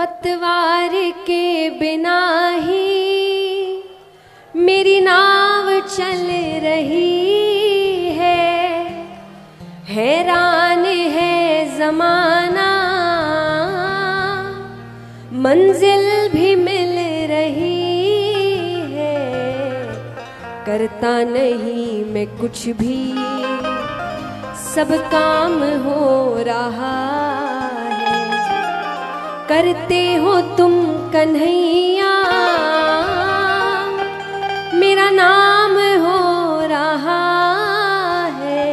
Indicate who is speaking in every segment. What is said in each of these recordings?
Speaker 1: पतवार के बिना ही मेरी नाव चल रही है, हैरान है जमाना मंजिल भी मिल रही है, करता नहीं मैं कुछ भी सब काम हो रहा है, करते हो तुम कन्हैया मेरा नाम हो रहा है,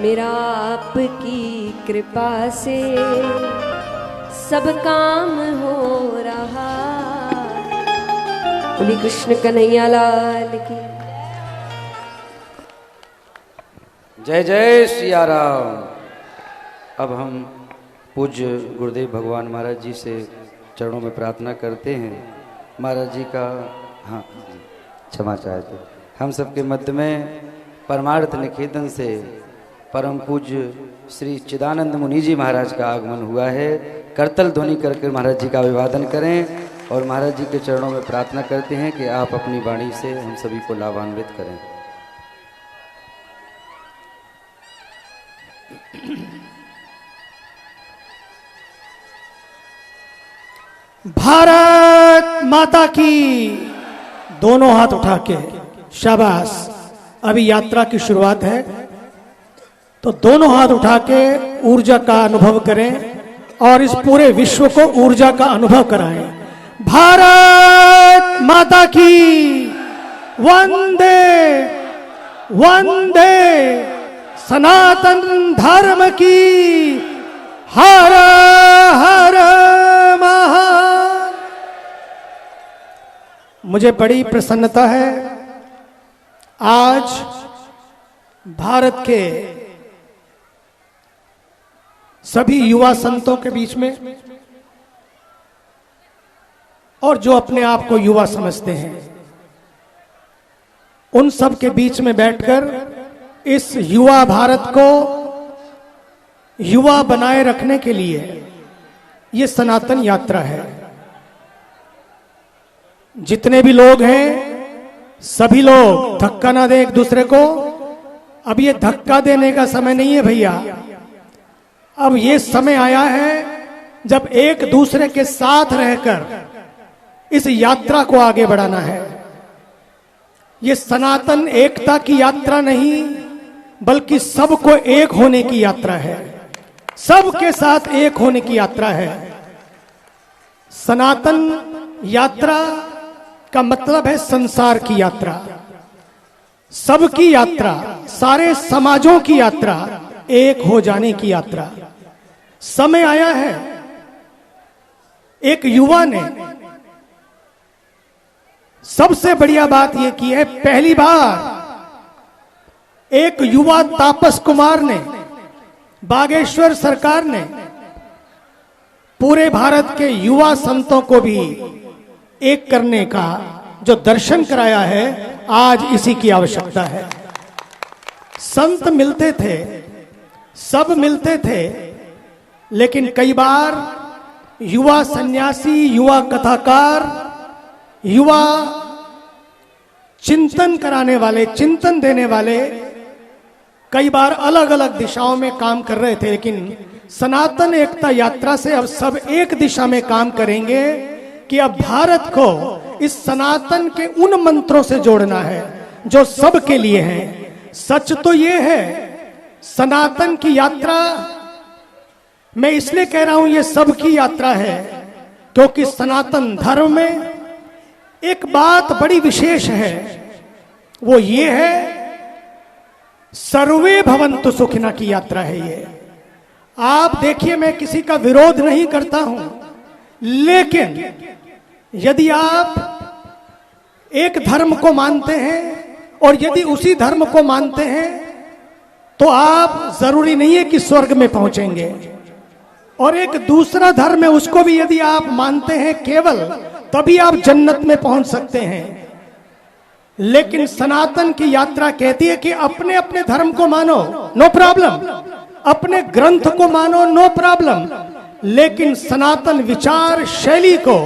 Speaker 1: मेरा आपकी कृपा से सब काम हो रहा है। बोलिए कृष्ण कन्हैया लाल की
Speaker 2: जय जय सिया राम। अब हम पूज्य गुरुदेव भगवान महाराज जी से चरणों में प्रार्थना करते हैं। महाराज जी का हाँ क्षमा चाहते, हम सबके मध्य में परमार्थ निकेतन से परम पूज्य श्री चिदानंद मुनि जी महाराज का आगमन हुआ है। करतल ध्वनि करके महाराज जी का अभिवादन करें और महाराज जी के चरणों में प्रार्थना करते हैं कि आप अपनी वाणी से हम सभी को लाभान्वित करें।
Speaker 3: भारत माता की, दोनों हाथ उठा के शाबाश। अभी यात्रा की शुरुआत है तो दोनों हाथ उठा के ऊर्जा का अनुभव करें और इस पूरे विश्व को ऊर्जा का अनुभव कराएं। भारत माता की वंदे वंदे, सनातन धर्म की हर हर महा। मुझे बड़ी प्रसन्नता है आज भारत के सभी युवा संतों के बीच में और जो अपने आप को युवा समझते हैं उन सब के बीच में बैठकर इस युवा भारत को युवा बनाए रखने के लिए ये सनातन यात्रा है। जितने भी लोग हैं सभी लोग धक्का ना दें एक दूसरे को। अब ये धक्का देने का समय नहीं है भैया, अब ये समय आया है जब एक दूसरे के साथ रहकर इस यात्रा को आगे बढ़ाना है। ये सनातन एकता की यात्रा नहीं बल्कि सबको एक होने की यात्रा है, सबके साथ एक होने की यात्रा है। सनातन यात्रा का मतलब है संसार की यात्रा, सबकी यात्रा, सारे समाजों की यात्रा, एक हो जाने की यात्रा। समय आया है। एक युवा ने सबसे बढ़िया बात यह की है, पहली बार एक युवा तापस कुमार ने, बागेश्वर सरकार ने पूरे भारत के युवा संतों को भी एक करने का जो दर्शन कराया है, आज इसी की आवश्यकता है। संत मिलते थे, सब मिलते थे, लेकिन कई बार युवा सन्यासी, युवा कथाकार, युवा चिंतन कराने वाले, चिंतन देने वाले कई बार अलग अलग दिशाओं में काम कर रहे थे। लेकिन सनातन एकता यात्रा से अब सब एक दिशा में काम करेंगे कि अब भारत को इस सनातन के उन मंत्रों से जोड़ना है जो सबके लिए हैं। सच तो ये है, सनातन की यात्रा मैं इसलिए कह रहा हूं ये सबकी यात्रा है क्योंकि सनातन धर्म में एक बात बड़ी विशेष है, वो ये है सर्वे भवन्तु सुखिनः की यात्रा है ये। आप देखिए, मैं किसी का विरोध नहीं करता हूं, लेकिन यदि आप एक धर्म को मानते हैं और यदि उसी धर्म को मानते हैं तो आप जरूरी नहीं है कि स्वर्ग में पहुंचेंगे, और एक दूसरा धर्म है उसको भी यदि आप मानते हैं केवल, तभी आप जन्नत में पहुंच सकते हैं। लेकिन सनातन की यात्रा कहती है कि अपने अपने धर्म को मानो, नो प्रॉब्लम, अपने ग्रंथ को मानो, नो प्रॉब्लम, लेकिन सनातन विचार शैली को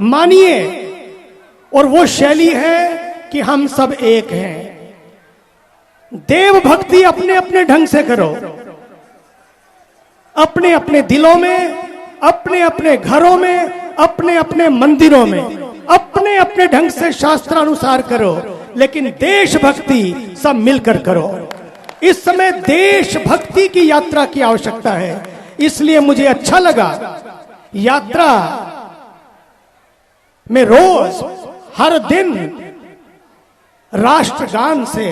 Speaker 3: मानिए, और वो शैली है कि हम सब एक हैं। देव भक्ति अपने अपने ढंग से करो, अपने अपने दिलों में, अपने अपने घरों में, अपने अपने मंदिरों में, अपने अपने ढंग से शास्त्रानुसार करो, लेकिन देशभक्ति सब मिलकर करो। इस समय देशभक्ति की यात्रा की आवश्यकता है, इसलिए मुझे अच्छा लगा यात्रा में रोज हर दिन राष्ट्रगान से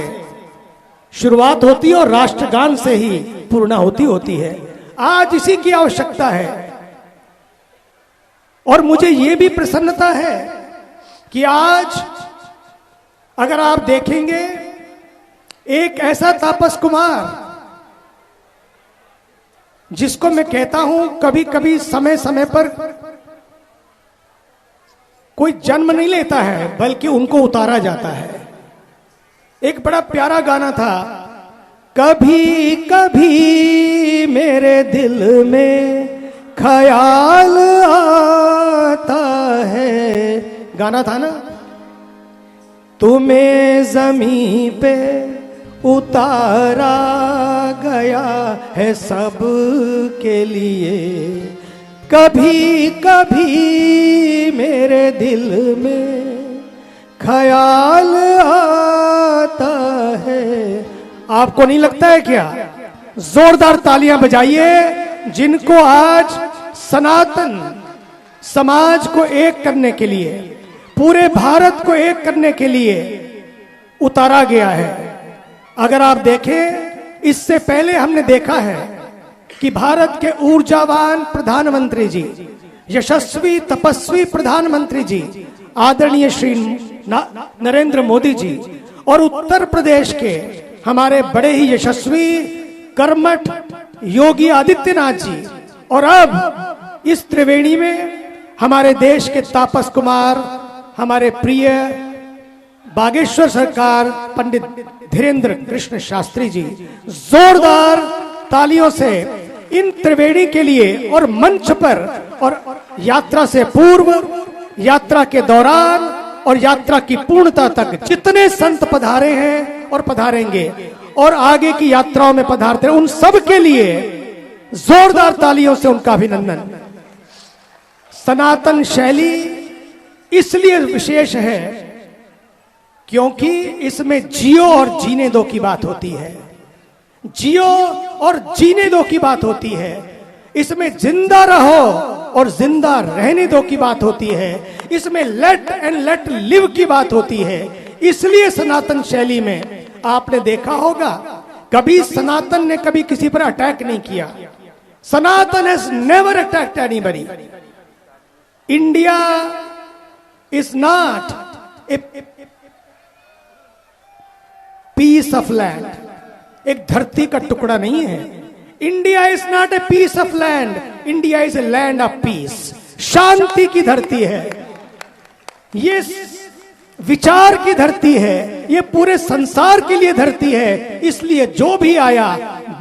Speaker 3: शुरुआत होती है और राष्ट्रगान से ही पूर्णाहुति होती है। आज इसी की आवश्यकता है, और मुझे यह भी प्रसन्नता है कि आज अगर आप देखेंगे एक ऐसा तापस कुमार जिसको मैं कहता हूं कभी कभी समय समय पर कोई जन्म नहीं लेता है बल्कि उनको उतारा जाता है। एक बड़ा प्यारा गाना था, कभी कभी मेरे दिल में ख्याल आता है, गाना था ना। तुम्हें जमीन पे उतारा गया है सब के लिए, कभी कभी मेरे दिल में ख्याल आता है। आपको नहीं लगता है क्या? जोरदार तालियां बजाइए जिनको आज सनातन समाज को एक करने के लिए, पूरे भारत को एक करने के लिए उतारा गया है। अगर आप देखें, इससे पहले हमने देखा है कि भारत के ऊर्जावान प्रधानमंत्री जी, यशस्वी तपस्वी प्रधानमंत्री जी, आदरणीय श्री नरेंद्र मोदी जी, और उत्तर प्रदेश के हमारे बड़े ही यशस्वी कर्मठ योगी आदित्यनाथ जी, और अब इस त्रिवेणी में हमारे देश के तापस कुमार, हमारे प्रिय बागेश्वर सरकार पंडित धीरेन्द्र कृष्ण शास्त्री जी, जोरदार तालियों से इन त्रिवेणी के लिए और मंच पर और यात्रा से पूर्व, यात्रा के दौरान और यात्रा की पूर्णता तक जितने संत पधारे हैं और पधारेंगे और आगे की यात्राओं में पधारते हैं, उन सब के लिए जोरदार तालियों से उनका अभिनंदन। सनातन शैली इसलिए विशेष है क्योंकि इसमें जियो और जीने दो की बात होती है। जियो और जीने दो की बात होती है, इसमें जिंदा रहो और जिंदा रहने दो की बात होती है, इसमें लेट एंड लेट लिव की बात होती है। इसलिए सनातन शैली में आपने देखा होगा कभी सनातन ने कभी किसी पर अटैक नहीं किया। Sanatan has never attacked anybody. India is not a piece of land, एक धरती का टुकड़ा नहीं है। India is not a piece of land, India is a land of peace. शांति की धरती है, ये विचार की धरती है, ये पूरे संसार के लिए धरती है। इसलिए जो भी आया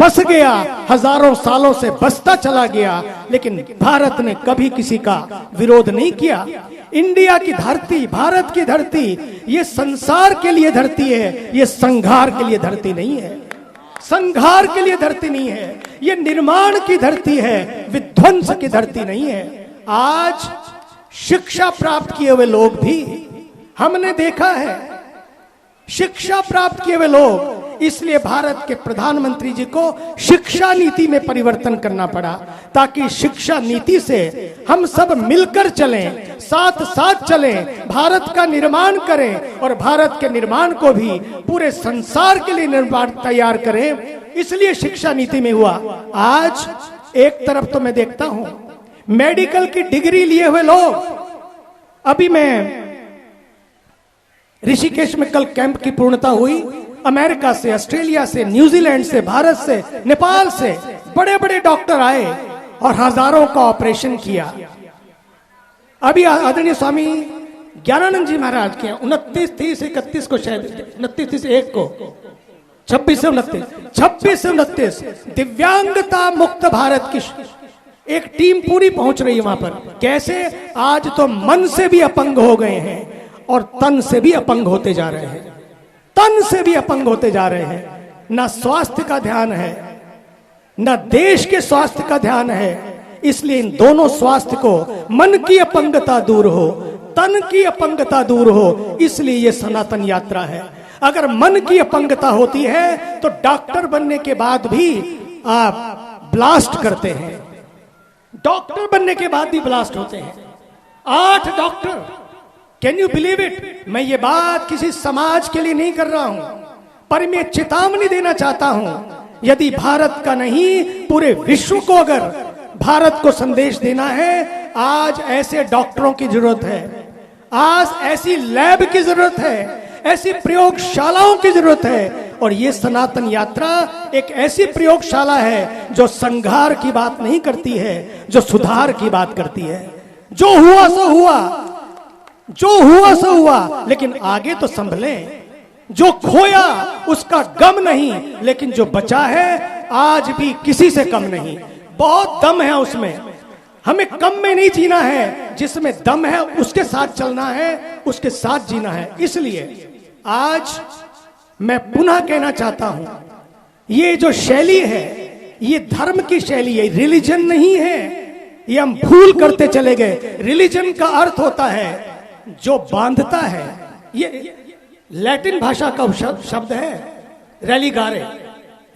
Speaker 3: बस गया, हजारों सालों से बसता चला गया, लेकिन भारत ने कभी किसी का विरोध नहीं किया। इंडिया की धरती, भारत की धरती, ये संसार के लिए धरती है, ये संघार के लिए धरती नहीं है। संघार के लिए धरती नहीं है, ये निर्माण की धरती है, विध्वंस की धरती नहीं है। आज शिक्षा प्राप्त किए हुए लोग भी हमने देखा है, शिक्षा प्राप्त किए हुए लोग, इसलिए भारत के प्रधानमंत्री जी को शिक्षा नीति में परिवर्तन करना पड़ा, ताकि शिक्षा नीति से हम सब मिलकर चलें, साथ साथ चलें, भारत का निर्माण करें और भारत के निर्माण को भी पूरे संसार के लिए निर्माण तैयार करें। इसलिए शिक्षा नीति में हुआ। आज एक तरफ तो मैं देखता हूं मेडिकल की डिग्री लिए हुए लोग, अभी मैं ऋषिकेश में कल कैंप की पूर्णता हुई, अमेरिका से, ऑस्ट्रेलिया से, न्यूजीलैंड से, भारत से, नेपाल से बड़े बड़े डॉक्टर आए और हजारों का ऑपरेशन किया। अभी आदरणीय स्वामी ज्ञानानंद जी महाराज के 29 30 31 को, शायद 29 30 1 को, 26 से 29 दिव्यांगता मुक्त भारत की एक टीम पूरी पहुंच रही है वहां पर। कैसे? आज तो मन से भी अपंग हो गए हैं और तन से भी अपंग होते जा रहे हैं। तन से भी अपंग होते जा रहे हैं। ना स्वास्थ्य का ध्यान है, ना देश के स्वास्थ्य का ध्यान है। इसलिए इन दोनों स्वास्थ्य को, मन की अपंगता दूर हो, तन की अपंगता दूर हो, इसलिए ये सनातन यात्रा है। अगर मन की अपंगता होती है तो डॉक्टर बनने के बाद भी आप ब्लास्ट करते हैं। डॉक्टर बनने के बाद भी ब्लास्ट होते हैं। 8 doctor, can you believe it? मैं ये बात किसी समाज के लिए नहीं कर रहा हूं, पर मैं चेतावनी देना चाहता हूं। यदि भारत का नहीं, पूरे विश्व को अगर भारत को संदेश देना है, आज ऐसे डॉक्टरों की जरूरत है, आज ऐसी लैब की जरूरत है, ऐसी प्रयोगशालाओं की जरूरत है। और ये सनातन यात्रा एक ऐसी प्रयोगशाला है जो संघार की बात नहीं करती है, जो सुधार की बात करती है। जो हुआ सो हुआ, जो हुआ सो हुआ, लेकिन आगे तो संभले। जो खोया उसका गम नहीं, लेकिन जो बचा है आज भी किसी से कम नहीं। बहुत दम है उसमें, हमें कम में नहीं जीना है। जिसमें दम है उसके साथ चलना है, उसके साथ जीना है। इसलिए आज मैं पुनः कहना चाहता हूं, ये जो शैली है, ये धर्म की शैली है, रिलीजन नहीं है। ये हम भूल करते चले गए। रिलीजन का अर्थ होता है जो बांधता है। ये लैटिन भाषा का शब्द है, रेलिगारे।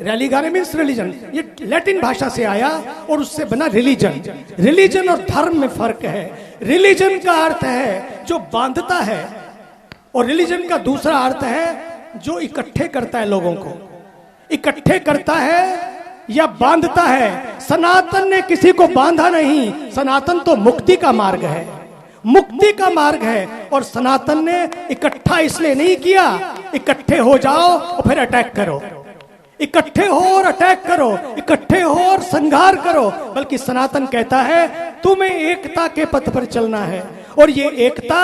Speaker 3: Religare means religion. ये लैटिन भाषा से आया और उससे बना रिलीजन। रिलीजन और धर्म में फर्क है। रिलीजन का अर्थ है जो बांधता है, और रिलीजन का दूसरा अर्थ है जो इकट्ठे करता है, लोगों को इकट्ठे करता है या बांधता है। सनातन ने किसी को बांधा नहीं। सनातन तो मुक्ति का मार्ग है, मुक्ति का मार्ग है। और सनातन ने इकट्ठा इसलिए नहीं किया, इकट्ठे हो जाओ और फिर अटैक करो, इकट्ठे हो और अटैक करो, इकट्ठे हो और संघार करो। बल्कि सनातन कहता है तुम्हें एकता के पथ पर चलना है। और ये एकता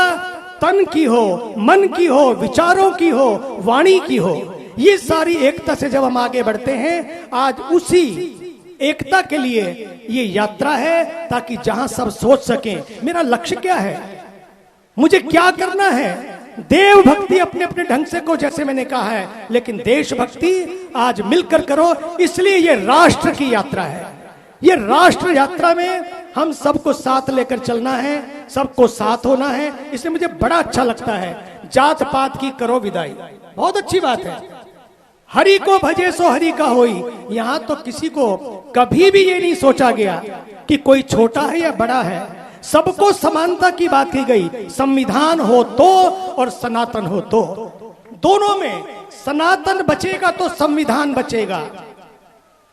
Speaker 3: तन की हो, मन की हो, विचारों की हो, वाणी की हो। ये सारी एकता से जब हम आगे बढ़ते हैं, आज उसी एकता के लिए ये यात्रा है, ताकि जहां सब सोच सकें मेरा लक्ष्य क्या है, मुझे क्या करना है। देव भक्ति अपने अपने ढंग से को, जैसे मैंने कहा है, लेकिन देशभक्ति आज मिलकर करो। इसलिए ये राष्ट्र की यात्रा है। ये राष्ट्र यात्रा में हम सबको साथ लेकर चलना है, सबको साथ होना है। इसलिए मुझे बड़ा अच्छा लगता है, जात पात की करो विदाई, बहुत अच्छी बात है। हरि को भजे सो हरि का होई। यहां तो किसी को कभी भी ये नहीं सोचा गया कि कोई छोटा है या बड़ा है। सबको समानता की बात की गई। संविधान हो तो और सनातन हो तो, दोनों में सनातन बचेगा तो संविधान बचेगा,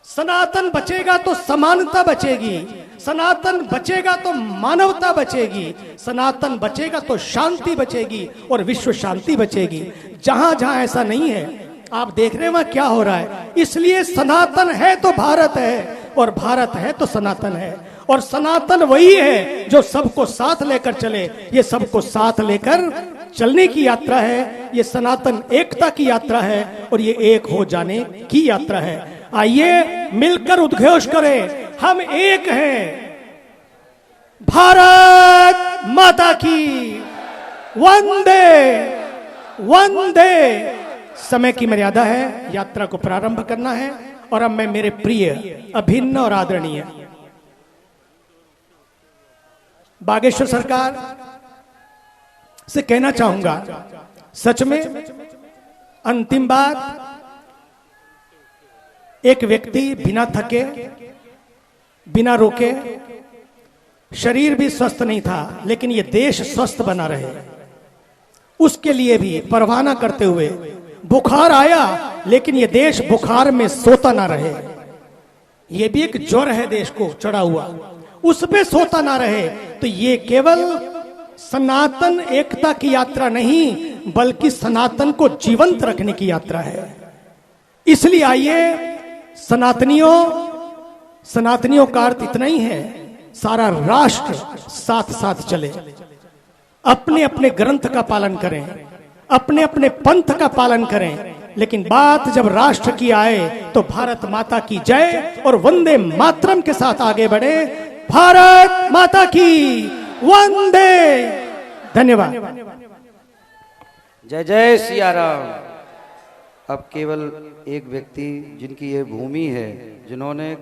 Speaker 3: सनातन बचेगा तो समानता बचेगी, सनातन बचेगा तो मानवता बचेगी, सनातन बचेगा तो शांति बचेगी और विश्व शांति बचेगी। जहां जहां ऐसा नहीं है, आप देख रहे हैं वहां क्या हो रहा है। इसलिए सनातन है तो भारत है, और भारत है तो सनातन है। और सनातन वही है जो सबको साथ लेकर चले। ये सबको साथ लेकर चलने की यात्रा है, ये सनातन एकता की यात्रा है, और ये एक हो जाने की यात्रा है। आइए मिलकर उद्घोष करें, हम एक हैं। भारत माता की वंदे वंदे। समय की मर्यादा है, यात्रा को प्रारंभ करना है। और अब मैं मेरे प्रिय, अभिन्न और आदरणीय बागेश्वर सरकार से कहना चाहूंगा, सच में अंतिम बात, एक व्यक्ति बिना थके, बिना रोके, शरीर भी स्वस्थ नहीं था, लेकिन ये देश स्वस्थ बना रहे, उसके लिए भी परवाह न करते हुए बुखार आया, लेकिन ये देश बुखार में सोता ना रहे। ये भी एक ज्वर है देश को चढ़ा हुआ, उस पे सोता ना रहे। तो ये केवल सनातन एकता की यात्रा नहीं, बल्कि सनातन को जीवंत रखने की यात्रा है। इसलिए आइए सनातनियों का अर्थ इतना ही है, सारा राष्ट्र साथ साथ चले, अपने अपने ग्रंथ का पालन करें, अपने अपने पंथ का पालन करें। लेकिन बात जब राष्ट्र की आए तो भारत माता की जय और वंदे मातरम के साथ आगे बढ़े। भारत माता की वंदे। धन्यवाद।
Speaker 2: जय जय सिया राम। अब केवल एक व्यक्ति जिनकी ये भूमि है, जिन्होंने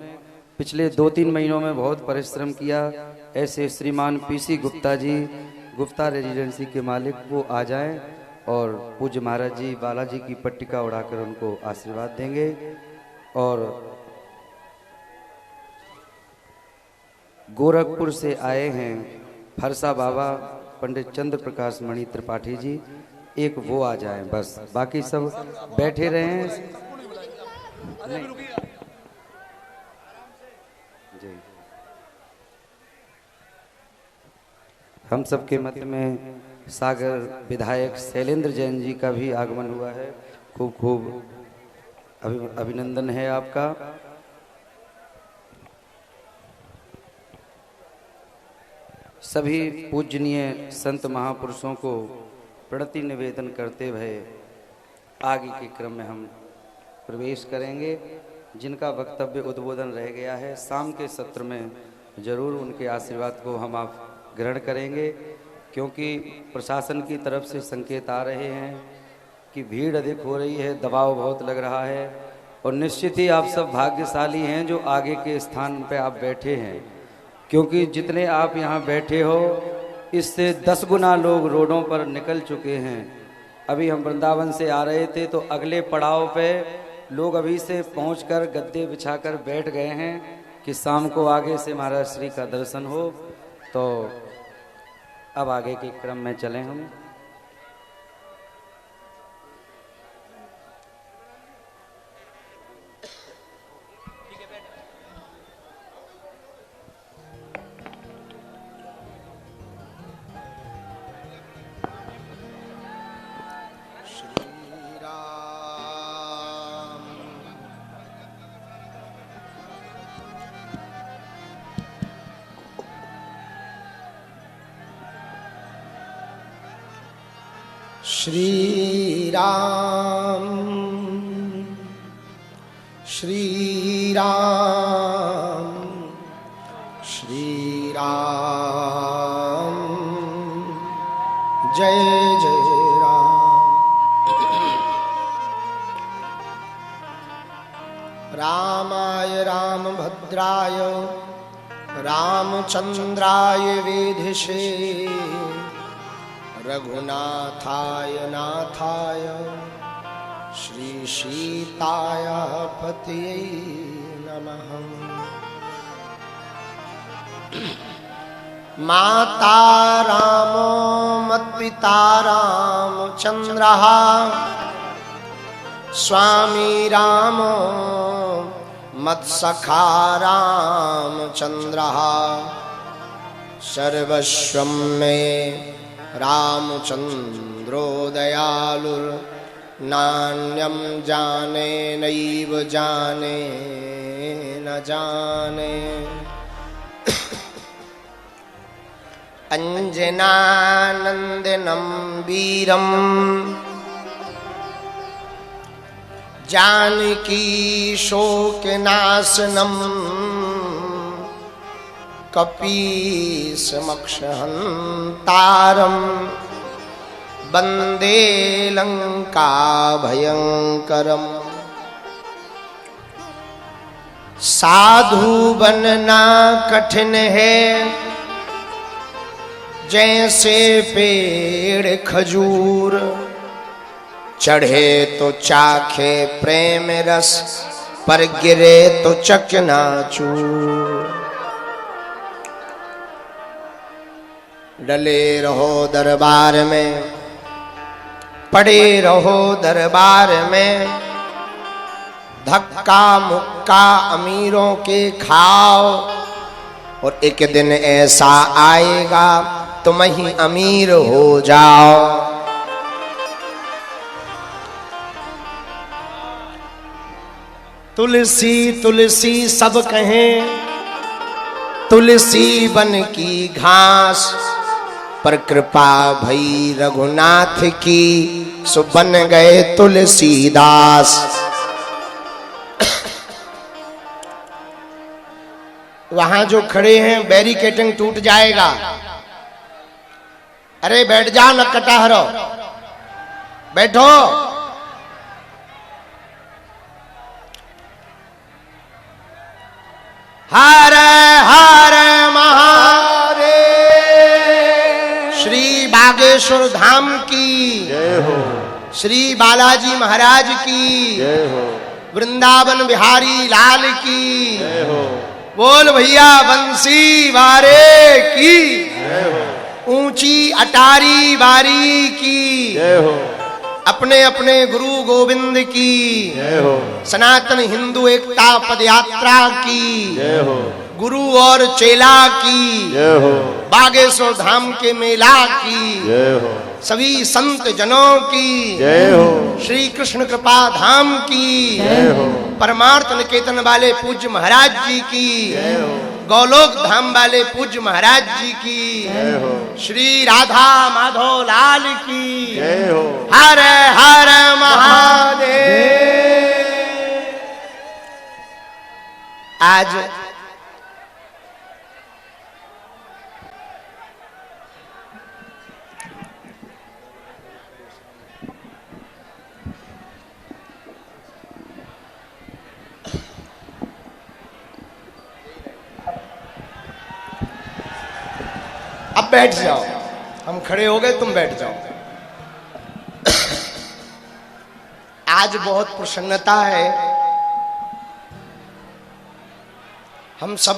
Speaker 2: पिछले 2-3 महीनों में बहुत परिश्रम किया, ऐसे श्रीमान पीसी गुप्ता जी, गुप्ता रेजिडेंसी के मालिक, वो आ जाएं और पूज्य महाराज जी बालाजी की पट्टिका उड़ाकर उनको आशीर्वाद देंगे। और गोरखपुर से आए हैं फरसा बाबा पंडित चंद्र प्रकाश मणि त्रिपाठी जी, एक वो आ जाएं बस, बाकी सब बैठे रहें। जी, हम सबके मध्य में सागर विधायक शैलेंद्र जैन जी का भी आगमन हुआ है। खूब खूब अभिनंदन है आपका। सभी पूजनीय संत महापुरुषों को प्रणति निवेदन करते हुए आगे के क्रम में हम प्रवेश करेंगे। जिनका वक्तव्य उद्बोधन रह गया है, शाम के सत्र में जरूर उनके आशीर्वाद को हम आप ग्रहण करेंगे, क्योंकि प्रशासन की तरफ से संकेत आ रहे हैं कि भीड़ अधिक हो रही है, दबाव बहुत लग रहा है। और निश्चित ही आप सब भाग्यशाली हैं जो आगे के स्थान पर आप बैठे हैं, क्योंकि जितने आप यहाँ बैठे हो इससे 10 गुना लोग रोडों पर निकल चुके हैं। अभी हम वृंदावन से आ रहे थे तो अगले पड़ाव पे लोग अभी से पहुंचकर गद्दे बिछाकर बैठ गए हैं कि शाम को आगे से महाराज श्री का दर्शन हो। तो अब आगे के क्रम में चलें हम।
Speaker 4: श्री राम श्री राम श्री राम, जय जय राम। रामाय रामभद्राय रामचंद्राय वेधसे, रघुनाथाय नाथाय श्री सीताय पतये नमः। माता रामो मत्पिता रामचंद्रः, स्वामी रामो मत्सखा रामचंद्रः, सर्वस्वं मे रामचंद्रो दयालुर्, नान्यं जाने नैव जाने न जाने। अंजनानंदनं वीरं जानकी शोकनाशनं, कपीसमक्षहन्तारं वन्दे लंकाभयंकरम्। साधु बनना कठिन है, जैसे पेड़ खजूर, चढ़े तो चाखे प्रेम रस, पर गिरे तो चकनाचूर। डले रहो दरबार में, पड़े रहो दरबार में, धक्का मुक्का अमीरों के खाओ, और एक दिन ऐसा आएगा तुम ही अमीर हो जाओ। तुलसी तुलसी सब कहें, तुलसी बन की घास, पर कृपा भई रघुनाथ की, सो बन गए तुलसीदास। वहां जो खड़े हैं बैरिकेटिंग टूट जाएगा। अरे बैठ जा न कटाहरो, बैठो। हर हर महादेव। श्री बागेश्वर धाम की
Speaker 5: जय हो,
Speaker 4: श्री बालाजी महाराज की
Speaker 5: जय हो,
Speaker 4: वृंदावन बिहारी लाल की
Speaker 5: जय हो,
Speaker 4: बोल भैया बंसी वारे की
Speaker 5: जय हो,
Speaker 4: ऊंची अटारी बारी की
Speaker 5: जय हो,
Speaker 4: अपने अपने गुरु गोविंद की
Speaker 5: जय हो,
Speaker 4: सनातन हिंदू एकता पदयात्रा की
Speaker 5: जय हो,
Speaker 4: गुरु और चेला की
Speaker 5: जय हो,
Speaker 4: बागेश्वर धाम के मेला की
Speaker 5: जय हो,
Speaker 4: सभी संत जनों की
Speaker 5: जय हो,
Speaker 4: श्री कृष्ण कृपा धाम की
Speaker 5: जय हो,
Speaker 4: परमार्थ निकेतन वाले पूज्य महाराज जी की
Speaker 5: जय हो,
Speaker 4: गौलोक धाम वाले पूज्य महाराज जी की
Speaker 5: जय हो,
Speaker 4: श्री राधा माधव लाल की
Speaker 5: जय हो।
Speaker 4: हर हर महादेव। आज अब बैठ जाओ, हम खड़े हो गए, तुम बैठ जाओ। आज बहुत प्रसन्नता है, हम सब